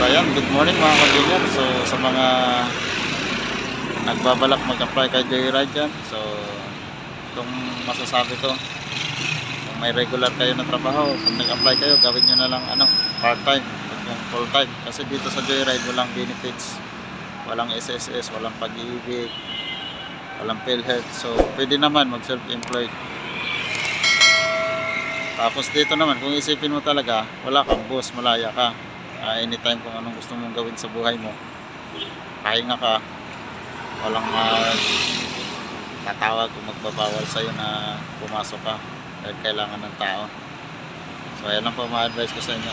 ayan, good morning mga ka-junior. So sa mga nagbabalak mag-apply kay Joyride dyan, so itong masasabi ko, kung may regular kayo na trabaho, kung nag-apply kayo, gawin nyo na lang part-time, huwag yung full-time. Kasi dito sa Joyride walang benefits, walang SSS, walang pag-ibig, walang PhilHealth. So pwede naman mag self-employed. Tapos dito naman, kung isipin mo talaga, wala kang boss, malaya ka. Anytime kung anong gusto mong gawin sa buhay mo, pahinga ka, walang tatawag kung magbabawal sa'yo na pumasok ka dahil kailangan ng tao. So ayan lang po ma-advise ko sa inyo.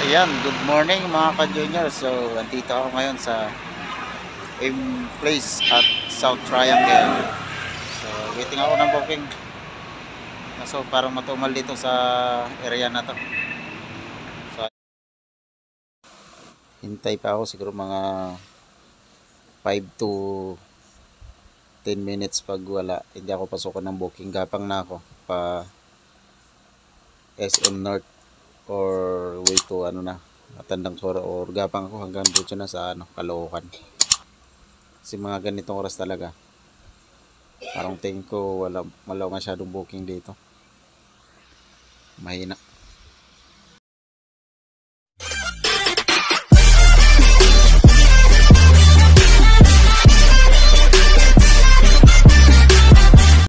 Ayan, good morning mga ka-junior. So andito ako ngayon sa M Place at South Triangle. So waiting ako ng booking. So parang matumal dito sa area na to. So hintay pa ako siguro mga 5 to 10 minutes. Pag wala, hindi ako pasukan ng booking. Gapang na ako pa SM North or way to Matandang Sora, or gapang ako hanggang dito na sa Caloocan. Kasi mga ganitong oras talaga parang tingin ko wala masyadong booking dito, mahina.